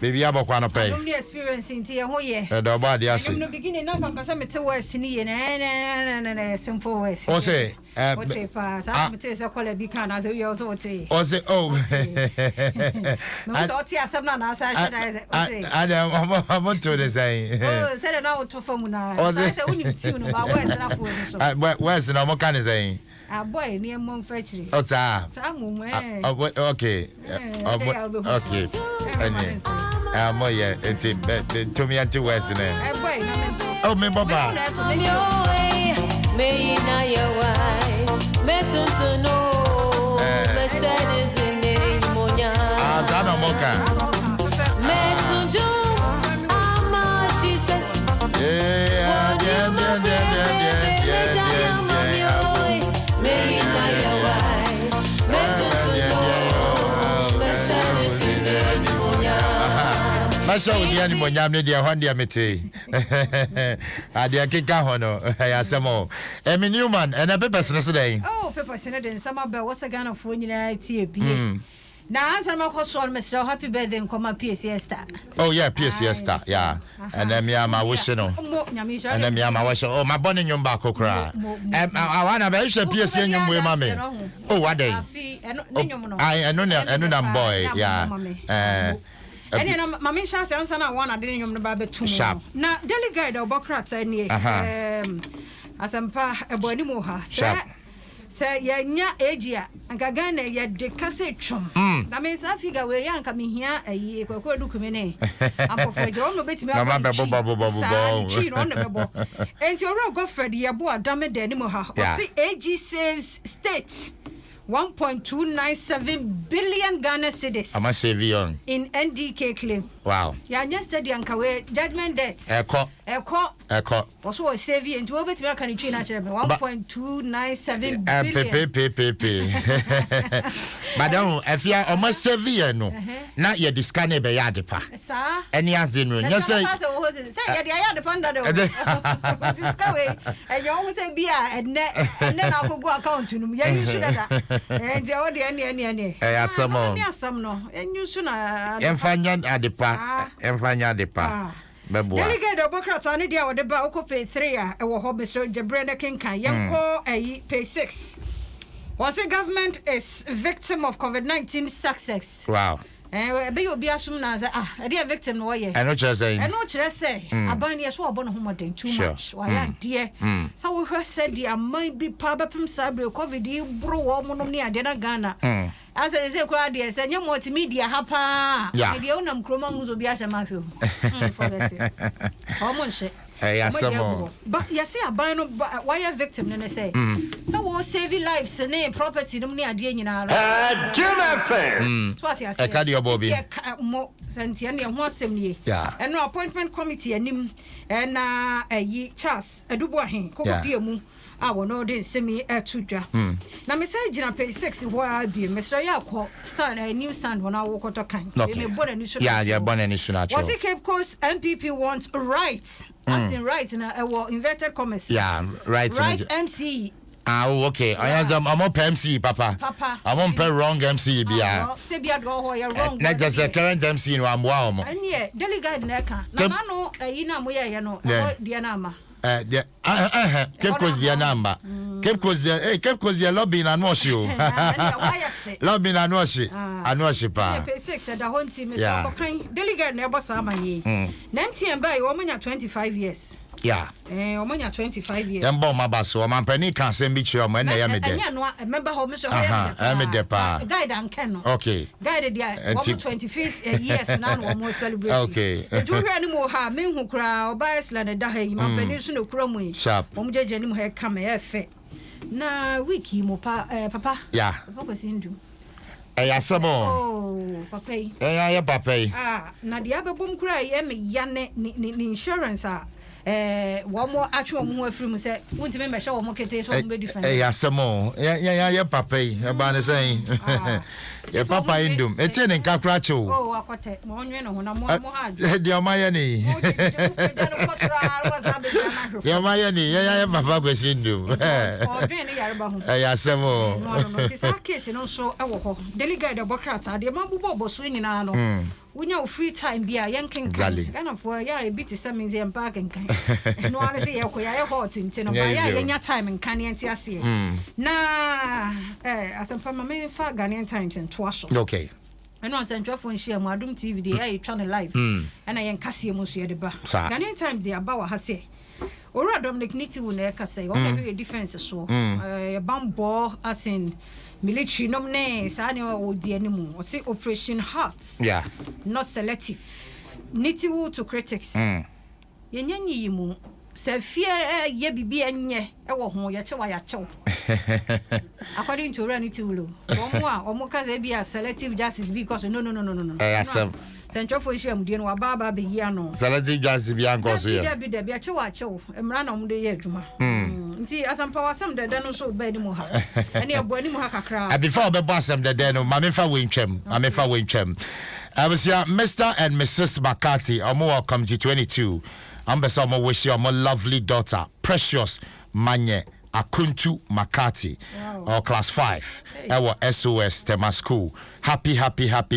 baby abokwa no pay no experience nti ye ho ye do ba dia se no beginning na pampasa mete west ni ye na simple west o say ote pa sa mete se kola bi kan as we also ote o say oh no so ote asem na sa shada ote I'm to the say oh say na oto famu na say unim ti no ba west na fo ni so west na mo kan say boy ni mo factory o sa mu okay okay mo ye enti to me anti west na boy no me oh me baba me na your wife me to know me shine is in monya azana moka me to do ama Jesus yeah me na your wife me to know me shine is in monya Masha udiani monyam ne dia hwan dia mete. Adia keka hono ya semo. Emi Newman and a papers no say. Oh, papers no den sama be what's a Ghana for nyina tie bie. Na answer my question Mr. Happy birthday come PSS star. Oh yeah, PSS star. Yeah. And then me am wish no. And then me am wish oh my born nyum ba kokra. I wanna be PSS nyum we mama. Oh one day. I no na boy. Yeah. Ene na mama sha se ansa na wana de nyom no ba betum na daily guide obokrat ani asampa eboni mo ha se ya nya ejia anka Ghana ya de kase twom na me sa figa we ya anka me hia ayi kwakwa dukumi ne ampofo je o no betimi mama bebo chi no bebo enti oro Godfred ye bo adame de ni mo ha o si AG saves state 1.297 billion Ghana cedis. Am I saving in NDK claim? Wow. Yeah, yesterday ankawe judgment debt. Eko. Also saving into over to make an change naturally 1.297 billion. Madam, if you are almost saving no, not your discount be yard pa. Sir. Any as in no. Yes sir. Say ya dey yard pa ndado. Discover and you always say bia and then I go account no. Ya use that. And the odi any. Eh asam no. Any asam no. En use na. Emfanya adepa. Emfanya adepa. Delegate Obokrata ne dia wode ba okope 3 a e wo ho Mr. Jebrene Kenkan yenko pay 6. Was the government is victim of COVID-19 success? Wow. Be you be assume na say e dey victim no ye. I know what say. Aban ye so obo no homoden too much. Why dear. So we heard said the amman bi pa bepem sabre COVID e bro wo mo no ne ade na Ghana. As I say kwa de say nyem multimedia ha pa. E dey unam kroma nguzo bi ahye max o. For that. Omo nche. But you see aban no why a victim no say. So we save lives ne property no ne ade nyina. Jim FM. So what you say? E ka de obobi. Mo santia ne ho asem nie. And no appointment committee anim na ayi Charles Aduboahen ko bia mu a wono de semi etudwa. Na me say gina pay 6 ho a bi Mr. Yakko stand a new stand wona wo koto kan. Me born ani so. Yeah, born ani so natural. Was it Cape Coast MPP wants rights? As in right na inverted commas. Yeah, right MC. Oh, okay. I am on MC, Papa. I'm on wrong MC, Bia. Say, Bia, go wrong. Not just a current MC, no, I'm wow. And yet, delegate Neka. No, Ina Moya, you know, Dianama. Cape Coast, their number. Cape Coast, their lobby and wash you. Lobby and wash it. And wash it, pa. 6 at the whole team is delegate never Samani. Nancy and by woman at 25 years. Yeah. Omanya 25 years. Dem bomb mabaso ma pani kan sem bi chiro mo na ya me de. Remember how Mr. Hoya. Me de pa. Guide and Ken. Okay. Guide dia 25th years na no mo celebrate. Okay. Do hwe ani mo ha me hu kra oba Iceland da ha yi ma pani so no kura mu yi. Mo jeje ni mo ha ka me efe. Na wiki mo papa. Yeah. Focus indu. Ayasamo. Oh, papa. Ya papa. Na dia bebom kra ye me ya ne insurance one more actual more free say won't me measure one more kete so be different asemo ya papa ba ne say ya papa indum etene nkakra che o oh akote mo onwe no na mo ha de o maye ni ya maye ni ya papa kwesi indum o dwen ne yare ba ho ya asemo no ti sa case no so e wo ho delegate Obokrata de ma bubo boso nyina no when you free time be a yanking kind of for a bit some museum park and kind. And one say you are hot in ten your time and can see. Now, as a family for Ghanaian times and twash. Okay. And once and phone share Madum TV, the air channel live, and I am Cassia Monsieur de Bar. Ghanaian times they are Bawa Hase. Or Dominic Nitty will never say, what a difference so. A bamboo as in. Military nominates annual the animal or say Operation Heart. Yeah. Not selective. Nitiwu to critics. Yenyanyi yimu. Se fear ye bibi enye ewo ho ye chewa ya chew. According to Ranitiwu. Omo kaze be a selective justice because no. Central for shame dear wa baba be yano. Selective justice be anko so ye. Be there be a chewa chew. Emra na mde ye adwuma. Nti asampa wasam de no so be ni mu ha. Ene ebo ni mu ha kakra. Before be boss am de no ma me fa wentwam. I was here Mr. and Mrs. McCarthy. I'm welcome to 22. I'm wish you my lovely daughter, Precious Manye Akuntu McCarthy, or class 5. Our SOS Tema School. Happy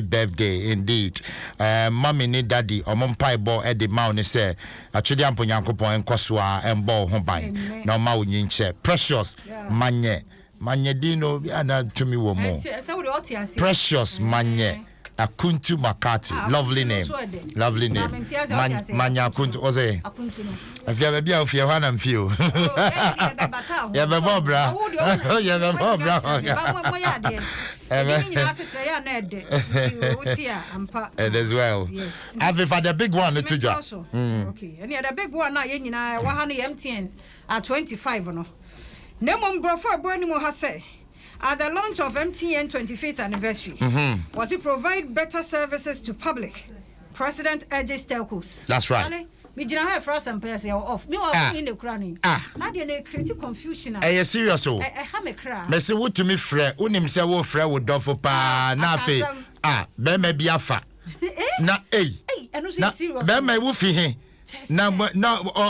birthday indeed. Mommy ni daddy or mom pie ball at the mountain say actually I'm Punyanko and Koswa and ball home by no mouth. Precious Manye Dino Anna to me more. Precious Manye Akuntu McCarthy, lovely name. Manya Akuntu Oze. If you have a beer of your hand and few. You have a bobra. You have a bobra. And as well. Have you had a big one to do? Okay. And you had a big one now, you know, 100 MTN at 25. No, Nemon Brofa Bonimo has said. At the launch of MTN 25th anniversary, was to provide better services to public. President urges telcos. That's right. Me jina ha for some person off. Me off in the cranny. That dey create confusion. Eh serious o. Eh ha me cra. Me say what to me frɛ, unim say wo frɛ wo dɔfo pa na afi. Be me bi afa. Na eno serious. Be me wo fi he. Na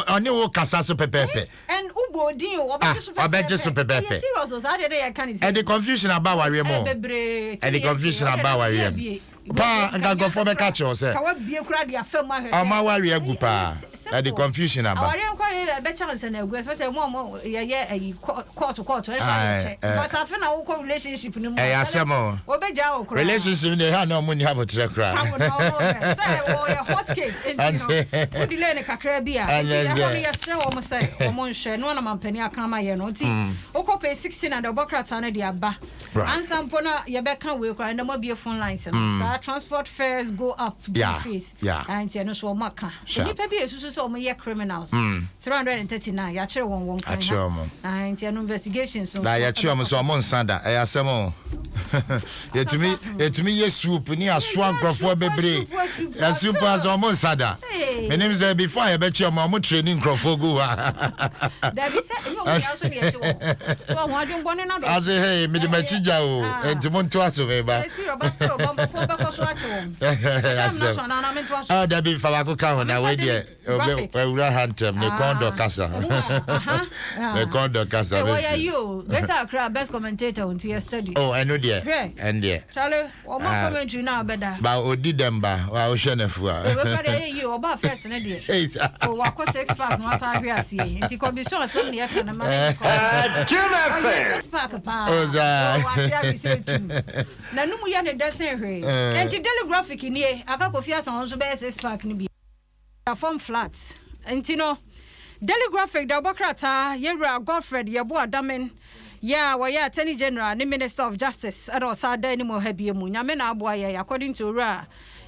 oni wo kasa so pepepe. And ubodin o obeje so pepepe. Serious o say dey can say. And the confusion about worry more. And the confusion about worry. Pa nga go for me catch you say. Ka wa bie kura dia fam ahwe. O ma worry agu pa. And the confusion about. Worry nko be chance na agu especially mo ye court but I feel na wo relationship ni mo. Asemo. Obeja o kura. Relationship ni ha na mo ni ha botre kura. Say wo ye hot cake enti no. Delay ne kakra bia. Enti ya sre wo mo say wo mo nhwe no na mampani aka ma ye no nti. Okope 16 and obokrata na dia ba. Ansampo na ye be kan we kura na mo bie phone lines no. Transport fares go up. And you know so maka. Any people esusu so mo ye criminals. 339 ya chere won kan. And you know investigations so. Na ya chere mo so mo nsanda. E asemo. Yetumi ye soup ni aso ankrofo bebre. Ya soup as mo nsanda. Me name say before I bet you mo training crofo go. Da bi say you also ye che. So ho adun bone na do. As hey me de machija o. Enti mo nto aso me ba. That be Falako County. Now, wait there. We're hunting the condo casa. The condo casa. Why are you? Better crowd, best commentator on yesterday. Oh, I know there. And there. Charlie, or more commentary now, better. But Odidemba, well, Shenefua. You about first, and dear. Oh, what was 6 pack? No, I see. It could be sure somebody I can imagine. Jim Spark, I say too. Nanumu Yan doesn't and the telegraphic in here, I got Fias on so best spark ni be form flats. And you know, telegraphic, the Bokrata, Yera Godfred, Yabua Damen, Attorney General, the Minister of Justice, and also Danimo Hebiamu, Yamena Boya, according to Ra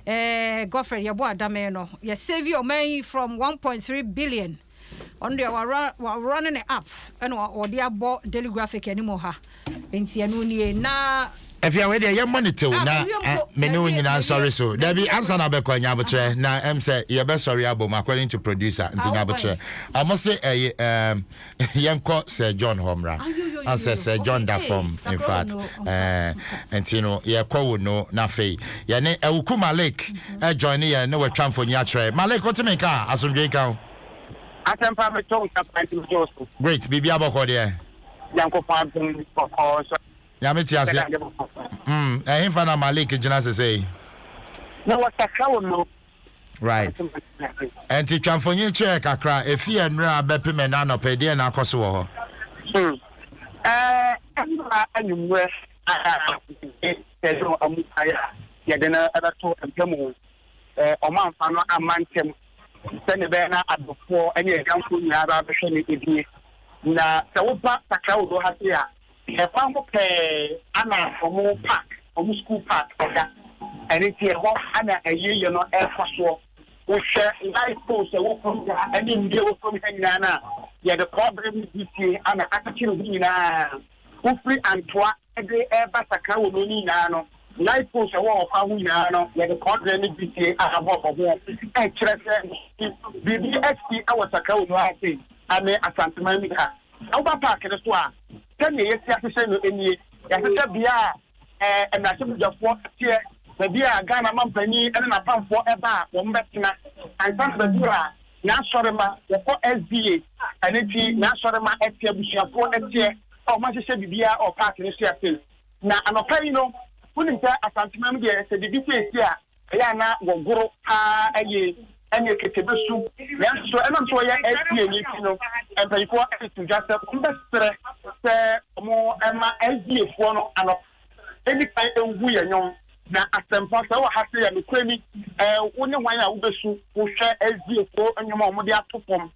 Godfred Yabua Dameno, your savior may from 1.3 billion. On the running it up, and or dear bought telegraphic anymore. In Sianuni na. If you are ready, your money too. Now, menu in sorry so. There be answer na be kwanya botre. Na say you be sorry abo according to producer ntinya botre. I must say yenko Sir John Homra. I say Sir John da from in fact and you know ye kwa no na fe. Ye ne Ewuku Malik join ye no we tramfo nya tre. Malik what me ka asomdwe ka. Asempa me tongue Joso. Great, bibi aboko there. Yanko pam ko Yamiti ase. Him fana Malik gina say. na wasaka no right and ti twamfonyin che kakra efi enra bepeme na no pede na akoso wo ho anyumwe ezo amukaya yadena abato ampemu omanfa no amantem sene be na adofo ene ganfo nyara behwe ne edie na se wo pa sakra wo ha se a e fa mo pe ana omo park omo school park oga ene tie ho ana ayeye no e faso wo hwe life post e wo kom ga ene ndie wo kom hanya na ya the problem this ana akachiro bi na wo free antwa ede e ba sakra wo no ni na no life post e wo fa hu na no ya the problem this ahabo bobo e kire se BBSP awa sakra wo no ate ame asantema mi ka Oba park ne so a tani yesi ahye no enie ya hye bia na hye bujafo tie na bia Ghana mampani ene na pamfo eba wo mbetena ansan ba dura na sorema wo SDA ene ti na sorema etie busuafo etie o ma hye bibia o park ne so atel na anopai no kuninta asantema mi de se bibi esi a ya na wogoro ha aye ene ketebesu na so ena so ya SDA ni no empayifo to just mbestre se mo ema SDA fo no ano eni kai engu yenyon na asempa se wo hase ya mekwani woni hwan a wo besu wo hwe SDA fo enyoma mo de atopom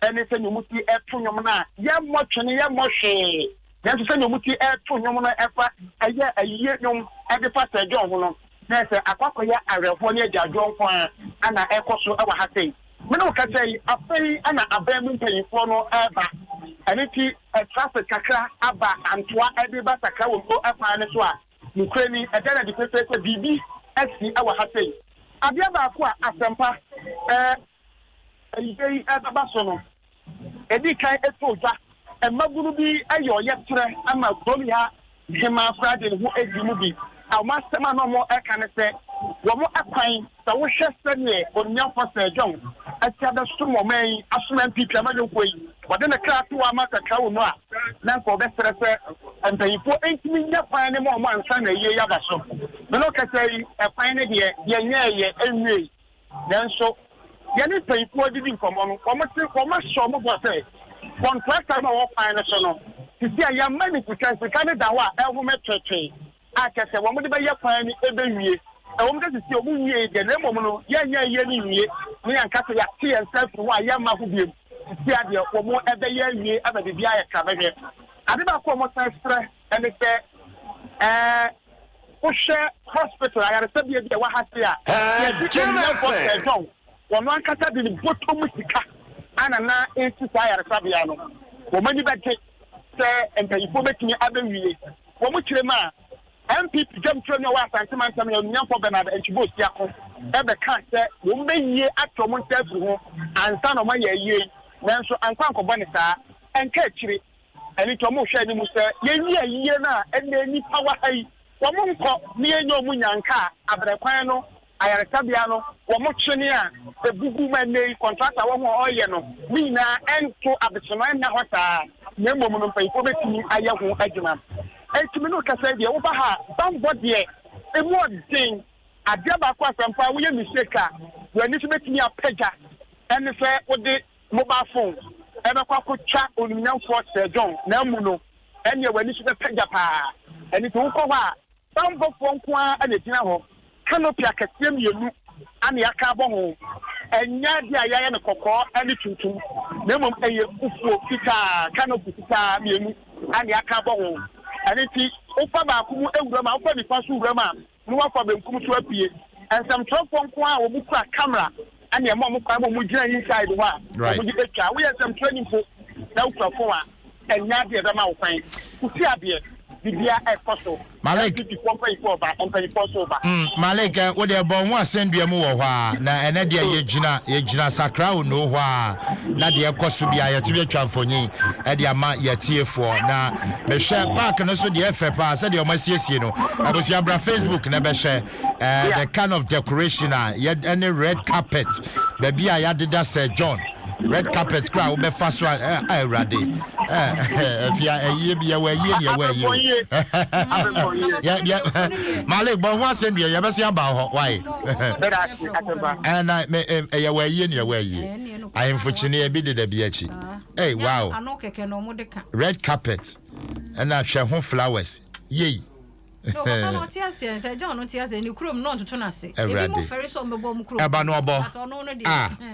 eni se nyomuti eto nyom na ye mo twene ye mo hwe na se nyomuti eto nyom no efa aye ayiye nyom ede fa se John ho no na se akwakoya arefo ne adwadwo nkwa ana ekoso e wo hase Meno ka say afei ana abemu mpanyifo no eba aniti traffic kakra aba antwa ebe ba sakra wo afa ne so a nukrani edana de pepe bibi asi awa hasei abia ba ko asempa eyei aba so no edi kan etoja emaguru bi ayo yetre ama gomi ha hema frade ho edimu bi awma sema no mo eka ne se wo mo akwan sa wo hwese ne onyafo se John atiada sumo mai asuma MPP amaje koyi wode ne kra to amaka kawo no a na nko be serese empayifo entimi nya kwan ne mo ansa na ye yaba so me no ka sei kwan ne de ye nya ye enwe nanso ye ne payifo didi nkomo no ko mo so mo bo sei contractor ma wo kwan ne so no tisi ya mani kukanse Canada wa ehu metwetwe akese wo mo de be ye kwan ne ebewie e wo de tisi o mu wie de ne mo no ye nya ye ni wie ni ankasa ya tie self wa ya ma ho biem tisi ade wo mo ebe ye wie aba de bia ya ka bebe ade ba ko mo transfer ene se o she hospital ya resebie de wa hase a ye John wo no ankasa de ni botom sika ana na entisa ya resebie no wo mani bete se empayifo betimi abewie wo mo kirema MPP jam tro no wa asante man sam ya nyamfo Bernard Enchibosi akọ ebe kan se wo mbeyie atom ntafuru ho ansa no ma ye yie nanso anka nkọbọ ne saa enka akire eni to mo hwe ni mu se ye yie na ene ni power hai wo mo nkọ ni enyo mu nyanka abrekwan no ayaresabia no wo mo twene a ebugu ma nei contractor wo ho oye no mi na ento abesoma na hota na mmom no mpayifo betimi aye ho adwuma etimi no kasa de wo ba ha bambo de emu odin ade ba kwa sampa wo ye mistake wo ani so betimi apega ene se wo de mobile phone ebe kwa ko twa onumnyamfo se John na mu no ene wo ani so betega pa ene to wo ko ha bambo fo nko a na tina ho canopy akese mienu ana yaka bo ho enya dia ya ne kokko ani tuntum na mom eye ufuo fita canopy fita mienu ana yaka bo ho ani ti ofa ba ku mu ewura ma ofa ni faso ewura ma no wafa benkum so apie ensam trofo nko a wo bukura camera ana ema mo kwa mo gina inside ho a mo di etwa we ensam training fo na ukura fo a enya dia da ma wo kwan kusi ade bibia ekoso Malik Malik wo de bon ho asendua mu wo ho a na ene de ye gina sakra o no ho a na de ekoso bia ye tebe twamfonyin e de ama ye tiefo na me hwe park no so de efepa se de o masiesie no abosia bra Facebook na be hwe the kind of decoration ye any red carpet be bia ya deda Sir John red carpet cry we be faso a rade Fia ye bi ya wa ye ne wa ye. Yeah. Malik bon wa send ye ya besi aba ho. Why? And I ya wa ye ne wa ye. I am fortunate e bi de bi achi. Hey, wow. Red carpet. And I share home flowers. Yay. No, no, Tias, I don't know Tias any crum not to turn us. Every ferry on the bomb crew. Abanobo.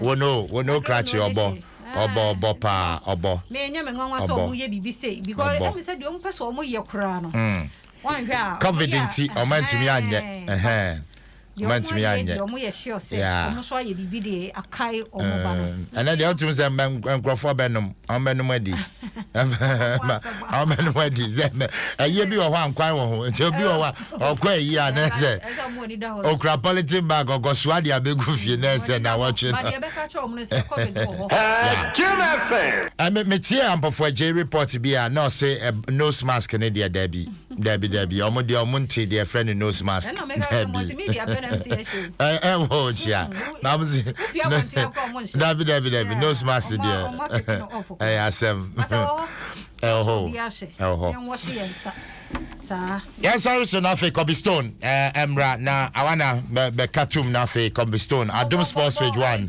We no cratch your bo. Obo pa obo. Me nyame was so ye be say because I said you person mo ye kra no. One hwa. Confident o man timi anye. Man timi anye. Omo ye sure say omo so ye bibi de akai omo ba no. And then the ultimate say nkrofo benum on benum adi. How many weddings? A year be one quite one. Tell be one or quite year. Nese. Okra politics bag or Goswadi a big goofy nurse and I watch it. Jim FM. I met me tear ample for J report to be a no say a nose mask Canadian Debbie. Omodia Monte, dear friend in nose mask. Debbie, nose mask, dear. Yes, sir, na fe Cobblestone. Emra na awana be katum na fe Cobblestone. Adum Sports page 1.